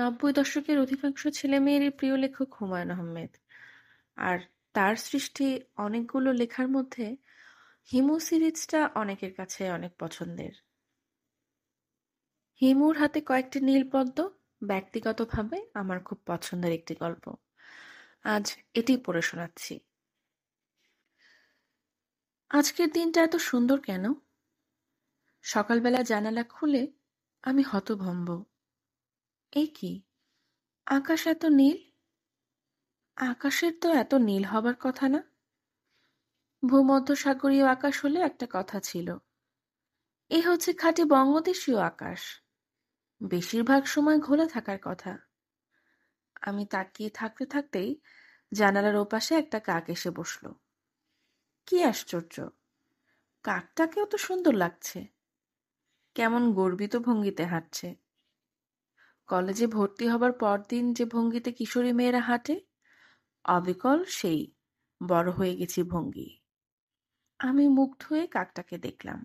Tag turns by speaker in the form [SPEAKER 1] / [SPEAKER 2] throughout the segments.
[SPEAKER 1] নব্বই দশকের অধিকাংশ ছেলেমেয়েরই প্রিয় লেখক হুমায়ুন আহমেদ। আর তার সৃষ্টি অনেকগুলো লেখার মধ্যে হিমু সিরিজটা অনেকের কাছে অনেক পছন্দের। হিমুর হাতে কয়েকটি নীলপদ্ম ব্যক্তিগতভাবে আমার খুব পছন্দের একটি গল্প। আজ এটি পড়ে শোনাচ্ছি। আজকের দিনটা এত সুন্দর কেন? সকালবেলা জানালা খুলে আমি হতভম্ব। এ কি, আকাশ এত নীল! আকাশের তো এত নীল হবার কথা না। ভূমধ্যসাগরীয় আকাশ হলে একটা কথা ছিল, এ হচ্ছে খাঁটি বঙ্গদেশীয় আকাশ, বেশিরভাগ সময় ঘোলা থাকার কথা। আমি তাকিয়ে থাকতে থাকতেই জানালার ওপাশে একটা কাক এসে বসল। কি আশ্চর্য, কাকটাকেও তো সুন্দর লাগছে, কেমন গর্বিত ভঙ্গিতে হাঁটছে। কলেজে ভর্তি হবার পরদিন যে ভঙ্গিতে কিশোরী মেয়েরা হাঁটে, অবিকল সেই বড় হয়ে গেছি ভঙ্গি। আমি মুগ্ধ হয়ে কাকটাকে দেখলাম।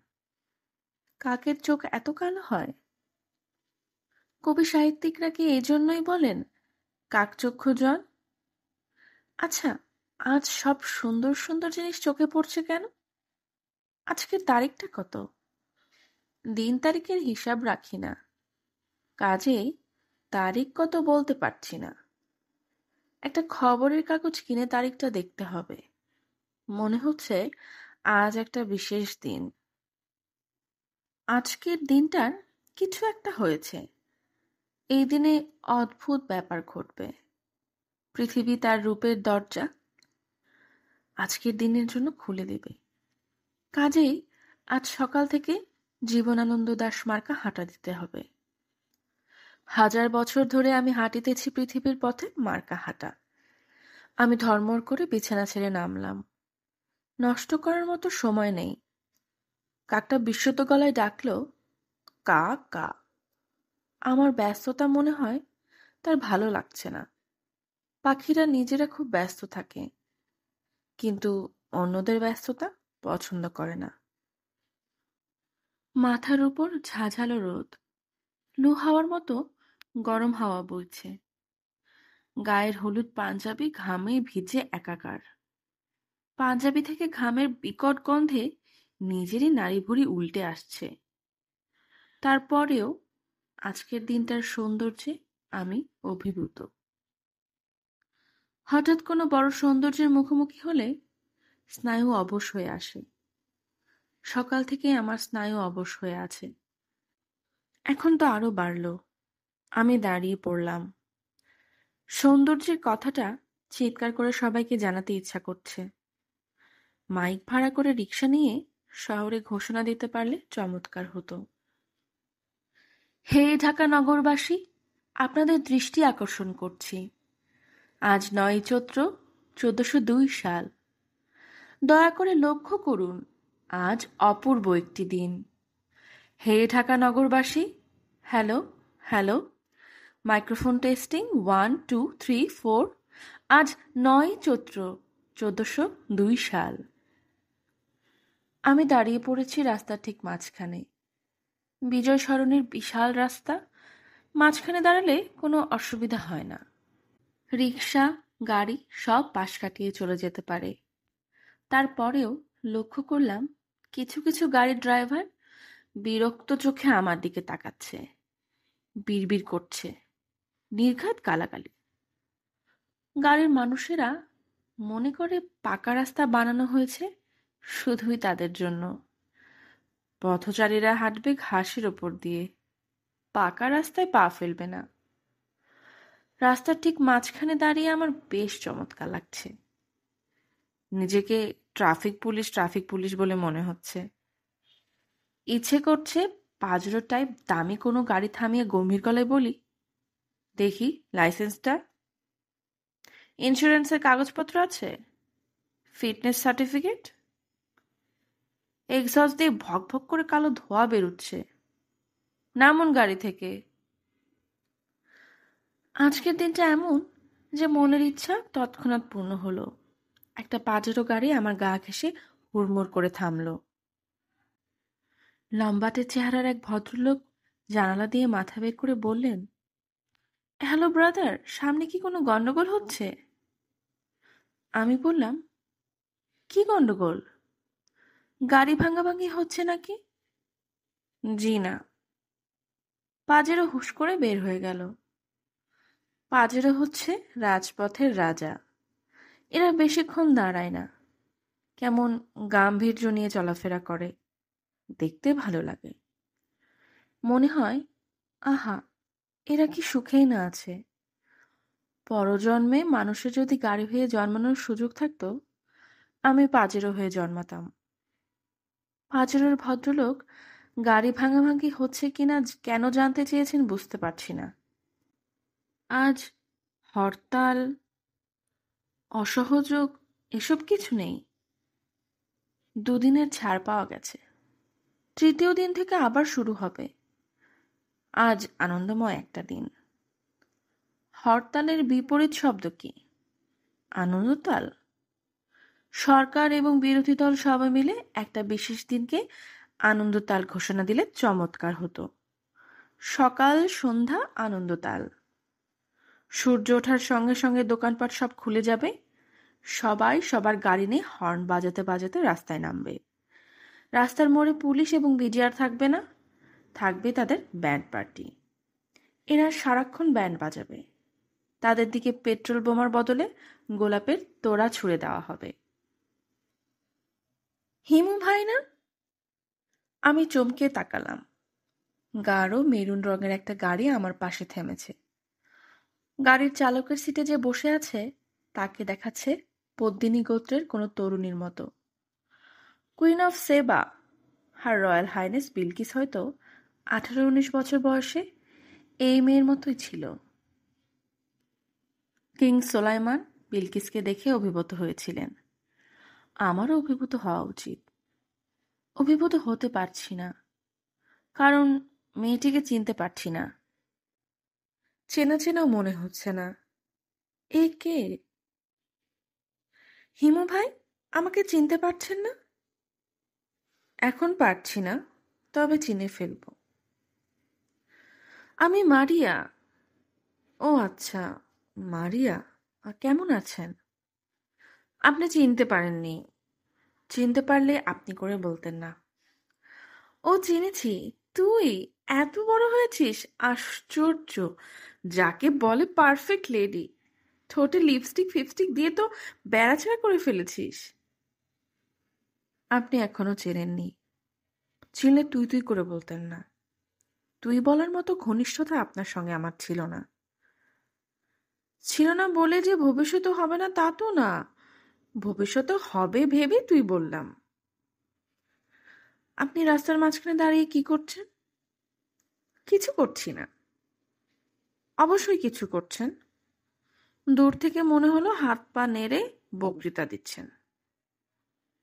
[SPEAKER 1] কাকের চোখ এত কালো হয়? কবি সাহিত্যিকরা কি এই জন্যই বলেন কাকচক্ষু জন? আচ্ছা, আজ সব সুন্দর সুন্দর জিনিস চোখে পড়ছে কেন? আজকের তারিখটা কত? দিন তারিখের হিসাব রাখি না, কাজেই তারিখ কত বলতে পারছি না। একটা খবরের কাগজ কিনে তারিখটা দেখতে হবে। মনে হচ্ছে আজ একটা বিশেষ দিন। আজকের দিনটার কিছু একটা হয়েছে। এই দিনে অদ্ভুত ব্যাপার ঘটবে। পৃথিবী তার রূপের দরজা আজকের দিনের জন্য খুলে দেবে। কাজেই আজ সকাল থেকে জীবনানন্দ দাশ মার্কা হাঁটা দিতে হবে। 1000 বছর ধরে আমি হাঁটিতেছি পৃথিবীর পথে মার্কা হাঁটা। আমি ধর্মর করে বিছানা ছেড়ে নামলাম। নষ্ট করার মতো সময় নেই। কাকটা বিশ্বত গলায় ডাকল, কা কা। আমার ব্যস্ততা মনে হয় তার ভালো লাগছে না। পাখিরা নিজেরা খুব ব্যস্ত থাকে, কিন্তু অন্যদের ব্যস্ততা পছন্দ করে না। মাথার উপর ঝাঝালো রোদ, লু হাওয়ার মতো গরম হাওয়া বইছে। গায়ের হলুদ পাঞ্জাবি ঘামে ভিজে একাকার। পাঞ্জাবি থেকে ঘামের বিকট গন্ধে নিজেরই নাড়িভুড়ি উল্টে আসছে। তারপরেও আজকের দিনটার সৌন্দর্যে আমি অভিভূত। হঠাৎ কোনো বড় সৌন্দর্যের মুখোমুখি হলে স্নায়ু অবশ হয়ে আসে। সকাল থেকে আমার স্নায়ু অবশ হয়ে আছে। এখন তো আরো বাড়ল। আমি দাঁড়িয়ে পড়লাম। সৌন্দর্যের কথাটা চিৎকার করে সবাইকে জানাতে ইচ্ছা করছে। মাইক ভাড়া করে রিক্সা নিয়ে শহরে ঘোষণা দিতে পারলে চমৎকার হতো। হে ঢাকা নগরবাসী, আপনাদের দৃষ্টি আকর্ষণ করছি। আজ 9 চৈত্র 1402 সাল। দয়া করে লক্ষ্য করুন, আজ অপূর্ব একটি দিন। হে ঢাকা নগরবাসী, হ্যালো হ্যালো, মাইক্রোফোন টেস্টিং 1 2 3 4। আজ 9 চৈত্র 1402 সাল। আমি দাঁড়িয়ে পড়েছি রাস্তার ঠিক মাঝখানে। বিজয় সরণির বিশাল রাস্তা, মাঝখানে দাঁড়ালে কোনো অসুবিধা হয় না। রিক্সা, গাড়ি সব পাশ কাটিয়ে চলে যেতে পারে। তারপরেও লক্ষ্য করলাম কিছু কিছু গাড়ির ড্রাইভার বিরক্ত চোখে আমার দিকে তাকাচ্ছে, বিড়বিড় করছে, নির্ঘাত গালাগালি। গাড়ির মানুষেরা মনে করে পাকা রাস্তা বানানো হয়েছে শুধুই তাদের জন্য। পথচারীরা হাঁটবে ঘাসের ওপর দিয়ে, পাকা রাস্তায় পা ফেলবে না। রাস্তার ঠিক মাঝখানে দাঁড়িয়ে আমার বেশ চমৎকার লাগছে। নিজেকে ট্রাফিক পুলিশ বলে মনে হচ্ছে। ইচ্ছে করছে পাজরো টাইপ দামি কোনো গাড়ি থামিয়ে গম্ভীর গলায় বলি, দেখি লাইসেন্সটা, ইন্স্যুরেন্সের কাগজপত্র আছে, ফিটনেস সার্টিফিকেট। এক্সস্ট দিয়ে ভক ভক করে কালো ধোঁয়া বেরোচ্ছে। নামুন গাড়ি থেকে। আজকের দিনটা এমন যে মনের ইচ্ছা তৎক্ষণাৎ পূর্ণ হলো। একটা পাজেরো গাড়ি আমার গা ঘেঁষে হুড়মুড় করে থামলো। লম্বাটে চেহারার এক ভদ্রলোক জানালা দিয়ে মাথা বের করে বললেন, হ্যালো ব্রাদার, সামনে কি কোনো গন্ডগোল হচ্ছে? আমি বললাম, কি গন্ডগোল? গাড়ি ভাঙাভাঙি হচ্ছে নাকি? জি না। পাজেরো হুশ করে বের হয়ে গেল। পাজেরো হচ্ছে রাজপথের রাজা। এরা বেশিক্ষণ দাঁড়ায় না, কেমন গাম্ভীর্য নিয়ে চলাফেরা করে, দেখতে ভালো লাগে। মনে হয়, আহা, এরা কি সুখেই না আছে। পরজন্মে মানুষের যদি গাড়ি হয়ে জন্মানোর সুযোগ থাকতো, আমি পাজেরো হয়ে জন্মাতাম। পাজেরোর ভদ্রলোক গাড়ি ভাঙাভাঙি হচ্ছে কিনা কেন জানতে চেয়েছেন বুঝতে পারছি না। আজ হরতাল, অসহযোগ এসব কিছু নেই। দুদিনের ছাড় পাওয়া গেছে, তৃতীয় দিন থেকে আবার শুরু হবে। আজ আনন্দময় একটা দিন। হরতালের বিপরীত শব্দ কি? আনন্দতাল। সরকার এবং বিরোধী দল সবাই মিলে একটা বিশেষ দিনকে আনন্দতাল ঘোষণা দিলে চমৎকার হতো। সকাল সন্ধ্যা আনন্দতাল। সূর্য ওঠার সঙ্গে সঙ্গে দোকানপাট সব খুলে যাবে। সবাই সবার গাড়ি নিয়ে হর্ন বাজাতে বাজাতে রাস্তায় নামবে। রাস্তার মোড়ে পুলিশ এবং বিজিআর থাকবে না, থাকবে তাদের ব্যান্ড পার্টি। এরা সারাক্ষণ ব্যান্ড বাজাবে। তাদের দিকে পেট্রোল বোমার বদলে গোলাপের তোড়া ছুঁড়ে দেওয়া হবে। হিমু ভাই না? আমি চমকে তাকালাম। গাঢ় মেরুন রঙের একটা গাড়ি আমার পাশে থেমেছে। গাড়ির চালকের সিটে যে বসে আছে তাকে দেখাচ্ছে পদ্মিনী গোত্রের কোনো তরুণীর মতো। কুইন অফ সেবা, হার রয়্যাল হাইনেস বিলকিস হয়তো 18-19 বছর বয়সে এই মেয়ের মতোই ছিল। কিং সোলাইমান বিলকিসকে দেখে অভিভূত হয়েছিলেন। আমারও অভিভূত হওয়া উচিত। অভিভূত হতে পারছি না, কারণ মেয়েটিকে চিনতে পারছি না। চেনা চেনাও মনে হচ্ছে না। এ কে? হিমু ভাই, আমাকে চিনতে পারছেন না? এখন পারছি না, তবে চিনে ফেলব। আমি মারিয়া। ও আচ্ছা, মারিয়া। কেমন আছেন? আপনি চিনতে পারেননি। চিনতে পারলে আপনি করে বলতেন না। ও চিনেছি। তুই এত বড় হয়েছিস, আশ্চর্য। যাকে বলে পারফেক্ট লেডি। ঠোঁটে লিপস্টিক ফিপস্টিক দিয়ে তো বেড়াছাড়া করে ফেলেছিস। আপনি এখনো চেনেননি। চিনলে তুই তুই করে বলতেন না। তুই বলার মতো ঘনিষ্ঠতা আপনার সঙ্গে আমার ছিল না। ছিল না বলে যে ভবিষ্যতে হবে না তা তো না। ভবিষ্যতে হবে ভেবে তুই বললাম। আপনি রাস্তার মাঝখানে দাঁড়িয়ে কি করছেন? কিছু করছি না। অবশ্যই কিছু করছেন। দূর থেকে মনে হলো হাত পা নেড়ে বক্তৃতা দিচ্ছেন।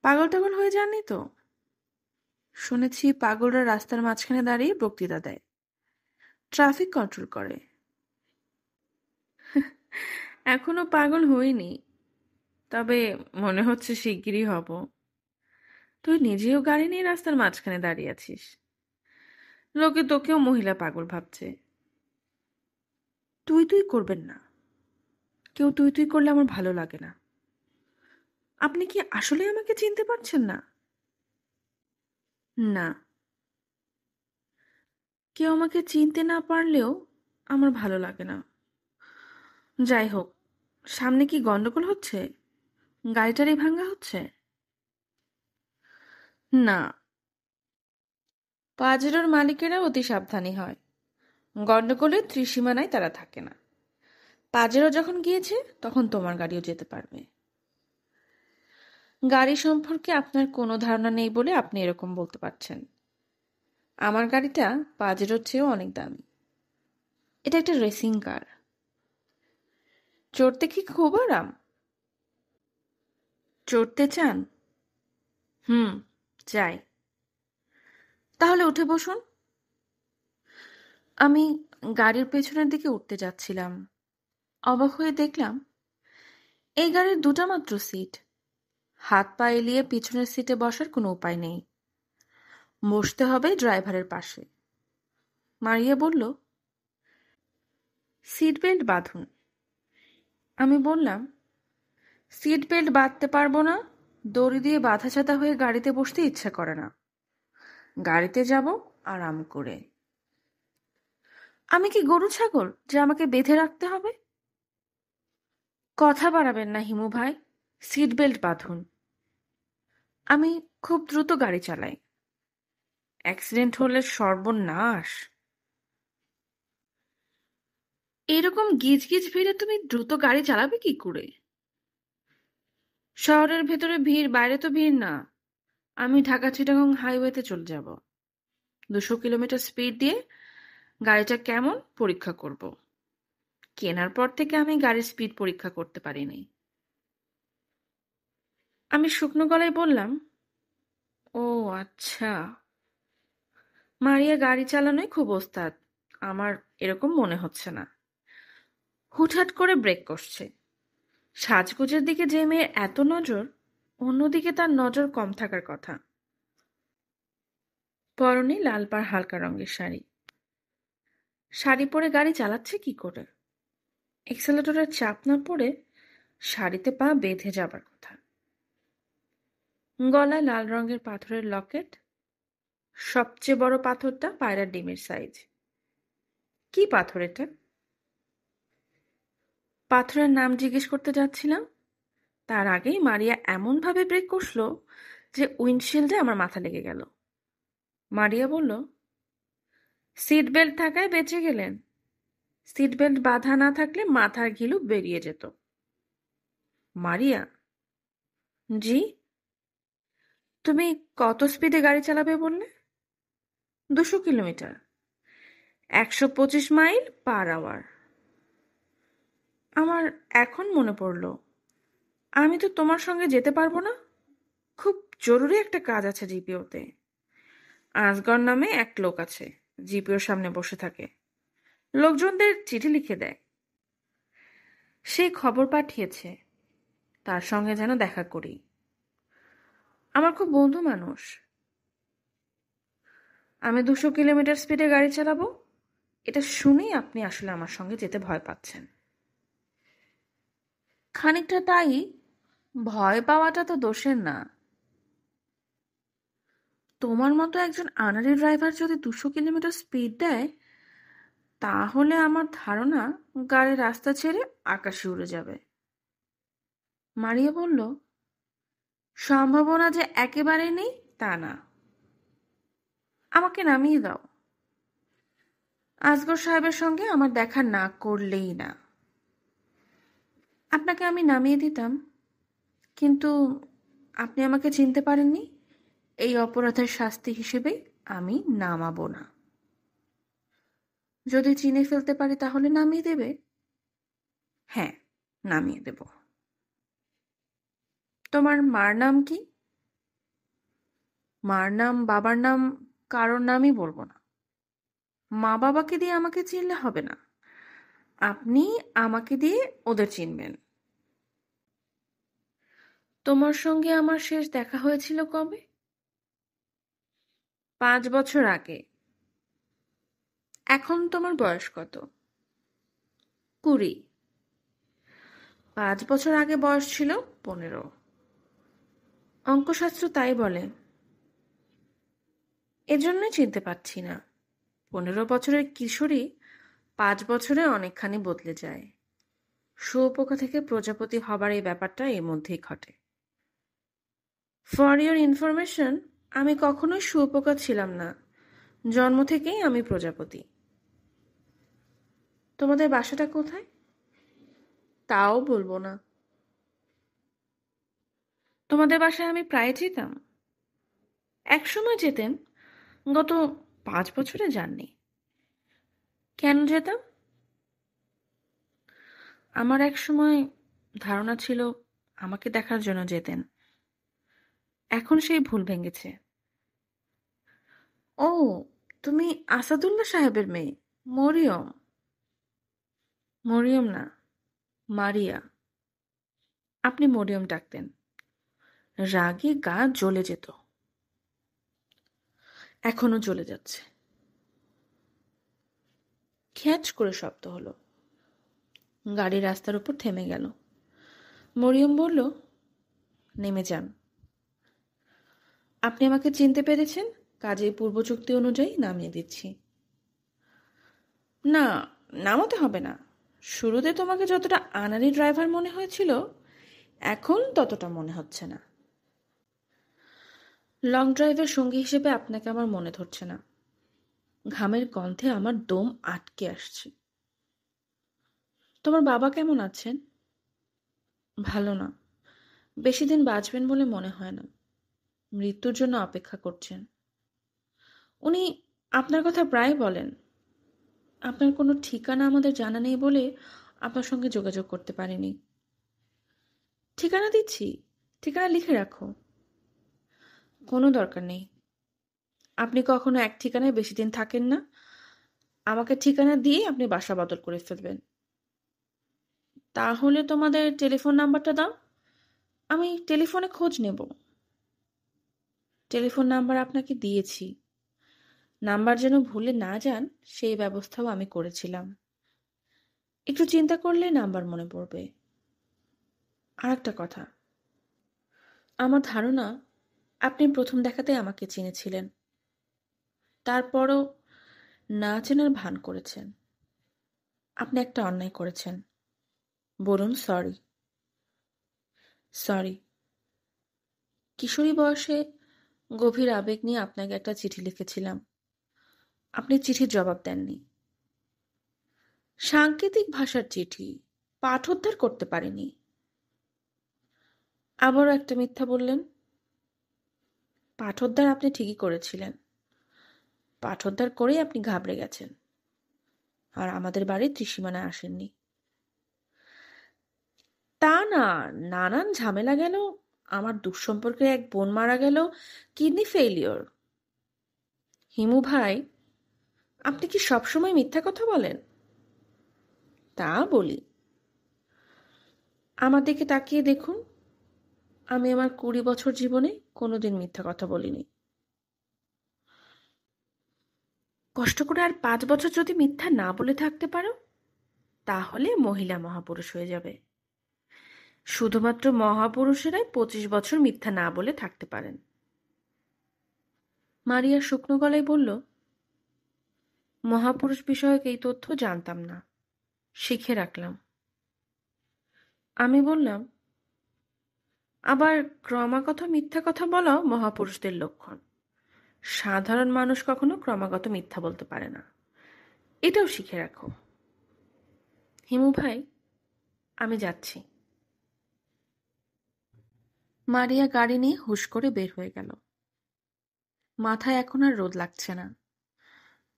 [SPEAKER 1] পাগল টাগল হয়ে যাননি তো? শুনেছি পাগলরা রাস্তার মাঝখানে দাঁড়িয়ে বক্তৃতা দেয়, ট্রাফিক কন্ট্রোল করে। এখনো পাগল হইনি, তবে মনে হচ্ছে শিগগিরই হব। তুই নিজেও গাড়ি নিয়ে রাস্তার মাঝখানে দাঁড়িয়ে আছিস। লোকে তোকেও মহিলা পাগল ভাবছে। তুই তুই করবেন না। কেউ তুই তুই করলে আমার ভালো লাগে না। আপনি কি আসলে আমাকে চিনতে পারছেন না? না, কেউ আমাকে চিনতে না পারলেও আমার ভালো লাগে না। যাই হোক, সামনে কি গন্ডগোল হচ্ছে? গাড়িটারি ভাঙা হচ্ছে? না, পাজেরোর মালিকেরা অতি সাবধানী হয়। গন্ডগোলের ত্রিসীমানায় তারা থাকে না। পাজেরো যখন গিয়েছে তখন তোমার গাড়িও যেতে পারবে। গাড়ি সম্পর্কে আপনার কোনো ধারণা নেই বলে আপনি এরকম বলতে পারছেন। আমার গাড়িটা পাজেরোর চেয়েও অনেক দামি। এটা একটা রেসিং কার। চড়তে কি খুব আরাম? চড়তে চান? হুম, চাই। তাহলে উঠে বসুন। আমি গাড়ির পেছনের দিকে উঠতে যাচ্ছিলাম। অবাক হয়ে দেখলাম এই গাড়ির দুটা মাত্র সিট। হাত পা এলিয়ে পিছনের সিটে বসার কোনো উপায় নেই। বসতে হবে ড্রাইভারের পাশে। মারিয়া বলল, সিট বেল্ট বাঁধুন। আমি বললাম, সিট বেল্ট বাঁধতে পারবো না, দড়ি দিয়ে বাঁধা ছাতা হয়ে গাড়িতে বসতে ইচ্ছা করে না। গাড়িতে যাব আরাম করে। আমি কি গরু ছাগল যে আমাকে বেঁধে রাখতে হবে? কথা বাড়াবেন না হিমু ভাই, সিট বেল্ট বাঁধুন। আমি খুব দ্রুত গাড়ি চালাই। অ্যাক্সিডেন্ট হলে সর্বনাশ। এরকম গিজ গিজ ভিড়ে তুমি দ্রুত গাড়ি চালাবে কি করে? শহরের ভেতরে ভিড়, বাইরে তো ভিড় না। আমি ঢাকা চিটাগং হাইওয়েতে চলে যাব। 200 কিলোমিটার স্পিড দিয়ে গাড়িটা কেমন পরীক্ষা করব। কেনার পর থেকে আমি গাড়ির স্পিড পরীক্ষা করতে পারিনি। আমি শুকনো গলায় বললাম, ও আচ্ছা। মারিয়া গাড়ি চালানোয় খুব ওস্তাদ, আমার এরকম মনে হচ্ছে না। হুটহাট করে ব্রেক কষছে। সাজগোজের দিকে যে মেয়ের এত নজর, অন্যদিকে তার নজর কম থাকার কথা। পরনে লাল পাড় হালকা রঙের শাড়ি। শাড়ি পরে গাড়ি চালাচ্ছে কি করে? এক্সেলেটরের চাপ না পড়ে শাড়িতে পা বেঁধে যাবার কথা। গলায় লাল রঙের পাথরের লকেট। সবচেয়ে বড় পাথরটা পায়রার ডিমের সাইজ। কি পাথর এটা? পাথরের নাম জিজ্ঞেস করতে যাচ্ছিলাম, তার আগেই মারিয়া এমনভাবে ব্রেক কষলো যে উইন্ডশিল্ডে আমার মাথা লেগে গেল। মারিয়া বলল, সিট বেল্ট থাকায় বেঁচে গেলেন। সিট বেল্ট বাঁধা না থাকলে মাথার ঘিলু বেরিয়ে যেত। মারিয়া, জি? তুমি কত স্পিডে গাড়ি চালাবে বললে? 200 কিলোমিটার, 125 মাইল পার আওয়ার। আমার এখন মনে পড়ল, আমি তো তোমার সঙ্গে যেতে পারবো না। খুব জরুরি একটা কাজ আছে জিপিওতে। আজগর নামে এক লোক আছে, জিপিওর সামনে বসে থাকে, লোকজনদের চিঠি লিখে দেয়। সে খবর পাঠিয়েছে তার সঙ্গে যেন দেখা করি। আমার খুব বন্ধু মানুষ। আমি 200 কিলোমিটার স্পিডে গাড়ি চালাবো, এটা শুনেই আপনি আসলে আমার সঙ্গে যেতে ভয় পাচ্ছেন। খানিকটা তাই। ভয় পাওয়াটা তো দোষের না। তোমার মতো একজন আনাড়ি ড্রাইভার যদি 200 কিলোমিটার স্পিড দেয়, তাহলে আমার ধারণা গাড়ি রাস্তা ছেড়ে আকাশে উড়ে যাবে। মারিয়া বলল, সম্ভাবনা যে একেবারে নেই তা না। আমাকে নামিয়ে দাও। আসগর সাহেবের সঙ্গে আমার দেখা না করলেই না। আপনাকে আমি নামিয়ে দিতাম, কিন্তু আপনি আমাকে চিনতে পারেননি। এই অপরাধের শাস্তি হিসেবে আমি নামাবো না। যদি চিনে ফেলতে পারি তাহলে নামিয়ে দেবে? হ্যাঁ, নামিয়ে দেব। তোমার মার নাম কি? মার নাম, বাবার নাম, কারোর নামই বলবো না। মা বাবাকে দিয়ে আমাকে চিনলে হবে না, আপনি আমাকে দিয়ে ওদের চিনবেন। তোমার সঙ্গে আমার শেষ দেখা হয়েছিল কবে? 5 বছর আগে। এখন তোমার বয়স কত? 20। 5 বছর আগে বয়স ছিল 15। অঙ্কশাস্ত্র তাই বলে। এজন্যই চিনতে পারছি না। 15 বছরের কিশোরী 5 বছরে অনেকখানি বদলে যায়। শুঁয়োপোকা থেকে প্রজাপতি হবার এই ব্যাপারটা এর মধ্যেই ঘটে। ফর ইওর ইনফরমেশন, আমি কখনোই শুঁয়োপোকা ছিলাম না। জন্ম থেকেই আমি প্রজাপতি। তোমাদের বাসাটা কোথায়? তাও বলবো না। তোমাদের বাসায় আমি প্রায় যেতাম। একসময় যেতেন, গত 5 বছরে যাননি। কেন যেতাম? আমার এক সময় ধারণা ছিল আমাকে দেখার জন্য যেতেন। এখন সেই ভুল ভেঙেছে। ও, তুমি আসাদুল্লাহ সাহেবের মেয়ে মরিয়ম? মরিয়ম না, মারিয়া। আপনি মরিয়ম ডাকতেন। রাগে গা জ্বলে যেত। এখনো জ্বলে যাচ্ছে। খ্যাঁচ করে শব্দ হলো। গাড়ি রাস্তার উপর থেমে গেল। মরিয়ম বলল, নেমে যান। আপনি আমাকে চিনতে পেরেছেন, কাজেই পূর্ব চুক্তি অনুযায়ী নামিয়ে দিচ্ছি। না, নামাতে হবে না। শুরুতে তোমাকে যতটা আনাড়ি ড্রাইভার মনে হয়েছিল, এখন ততটা মনে হচ্ছে না। লং ড্রাইভের সঙ্গী হিসেবে আপনাকে আমার মনে ধরছে না। ঘামের গন্ধে আমার দম আটকে আসছে। তোমার বাবা কেমন আছেন? ভালো না। বেশি দিন বাঁচবেন বলে মনে হয় না। মৃত্যুর জন্য অপেক্ষা করছেন। উনি আপনার কথা প্রায় বলেন। আপনার কোনো ঠিকানা আমাদের জানা নেই বলে আপনার সঙ্গে যোগাযোগ করতে পারিনি। ঠিকানা দিচ্ছি, ঠিকানা লিখে রাখো। কোনো দরকার নেই। আপনি কখনো এক ঠিকানায় বেশি দিন থাকেন না। আমাকে ঠিকানা দিয়ে আপনি বাসা বদল করে ফেলবেন। তাহলে তোমাদের টেলিফোন নাম্বারটা দাও, আমি টেলিফোনে খোঁজ নেব। টেলিফোন নাম্বার আপনাকে দিয়েছি। নাম্বার যেন ভুলে না যান সেই ব্যবস্থাও আমি করেছিলাম। একটু চিন্তা করলে নাম্বার মনে পড়বে। আর একটা কথা, আমার ধারণা আপনি প্রথম দেখাতে আমাকে চিনেছিলেন, তারপরও না চেনার ভান করেছেন। আপনি একটা অন্যায় করেছেন। বলুন সরি। সরি। কিশোরী বয়সে গভীর আবেগ নিয়ে আপনাকে একটা চিঠি লিখেছিলাম। আপনি চিঠির জবাব দেননি। সাংকেতিক ভাষার চিঠি, পাঠোদ্ধার করতে পারেনি। আবারও একটা মিথ্যা বললেন। পাঠোদ্ধার আপনি ঠিকই করেছিলেন। পাঠোদ্ধার করেই আপনি ঘাবড়ে গেছেন, আর আমাদের বাড়ির ত্রিসীমানায় আসেননি। তা না, নানান ঝামেলা গেল, আমার দুঃসম্পর্কের এক বোন মারা গেল, কিডনি ফেইলিওর। হিমু ভাই, আপনি কি সবসময় মিথ্যা কথা বলেন? তা বলি। আমার দিকে তাকিয়ে দেখুন, আমি আমার 20 বছর জীবনে কোনোদিন মিথ্যা কথা বলিনি। কষ্ট করে আর 5 বছর যদি মিথ্যা না বলে থাকতে পারো, তাহলে মহিলা মহাপুরুষ হয়ে যাবে। শুধুমাত্র মহাপুরুষেরাই 25 বছর মিথ্যা না বলে থাকতে পারেন। মারিয়া শুকনো গলায় বলল, মহাপুরুষ বিষয়ক এই তথ্য জানতাম না, শিখে রাখলাম। আমি বললাম, আবার ক্রমাগত মিথ্যা কথা বলাও মহাপুরুষদের লক্ষণ। সাধারণ মানুষ কখনো ক্রমাগত মিথ্যা বলতে পারে না, এটাও শিখে রাখো। হিমু ভাই, আমি যাচ্ছি। মারিয়া গাড়ি নিয়ে হুশ করে বের হয়ে গেল। মাথায় এখন আর রোদ লাগছে না।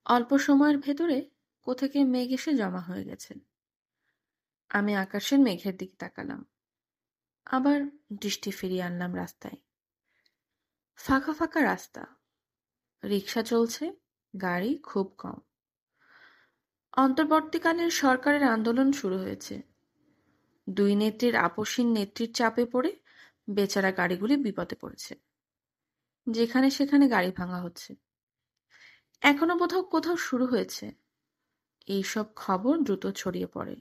[SPEAKER 1] অল্প সময়ের ভেতরে কোথেকে মেঘ এসে জমা হয়ে গেছে। আমি আকাশের মেঘের দিকে তাকালাম, আবার দৃষ্টি ফিরিয়ে আনলাম রাস্তায়। ফাঁকা ফাঁকা রাস্তা, রিক্সা চলছে, গাড়ি খুব কম। অন্তর্বর্তীকালীন সরকারের আন্দোলন শুরু হয়েছে। দুই নেত্রীর আপসহীন নেত্রীর চাপে পড়ে বেচারা গাড়িগুলি বিপদে পড়েছে। যেখানে সেখানে গাড়ি ভাঙা হচ্ছে। এখনো বোধহয় কোথাও শুরু হয়েছে। এইসব খবর দ্রুত ছড়িয়ে পড়ে।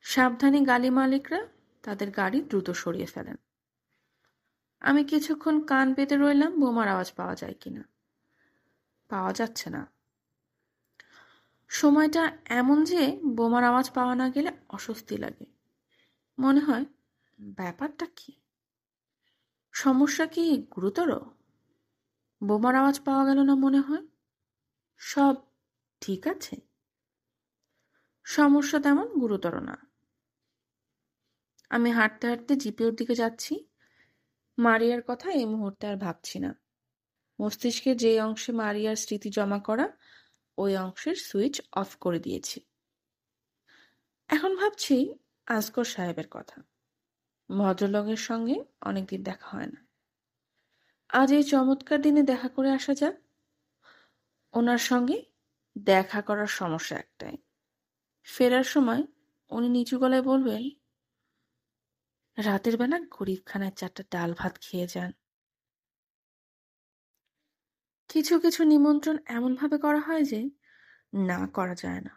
[SPEAKER 1] সাবধানী গাড়ি মালিকরা তাদের গাড়ি দ্রুত সরিয়ে ফেলেন। আমি কিছুক্ষণ কান পেতে রইলাম বোমার আওয়াজ পাওয়া যায় কিনা। পাওয়া যাচ্ছে না। সময়টা এমন যে বোমার আওয়াজ পাওয়া না গেলে অস্বস্তি লাগে। মনে হয়, ব্যাপারটা কি? সমস্যা কি গুরুতর? বোমার আওয়াজ পাওয়া গেল না মনে হয়। সব ঠিক আছে। সমস্যা তেমন গুরুতর না। আমি হাঁটতে হাঁটতে জিপের দিকে যাচ্ছি। মারিয়ার কথা এই মুহূর্তে আর ভাবছি না। মস্তিষ্কে যে অংশে মারিয়ার স্মৃতি জমা করা, ওই অংশের সুইচ অফ করে দিয়েছি। এখন ভাবছি আজগর সাহেবের কথা। ভদ্রলোকের সঙ্গে অনেকদিন দেখা হয় না। আজ এই চমৎকার দিনে দেখা করে আসা যাক। ওনার সঙ্গে দেখা করার সমস্যা একটাই, ফেরার সময় উনি নিচু গলায় বলবেন, রাতের বেলা গরিবখানায় 4টা ডাল ভাত খেয়ে যান। কিছু কিছু নিমন্ত্রণ এমনভাবে করা হয় যে না করা যায় না।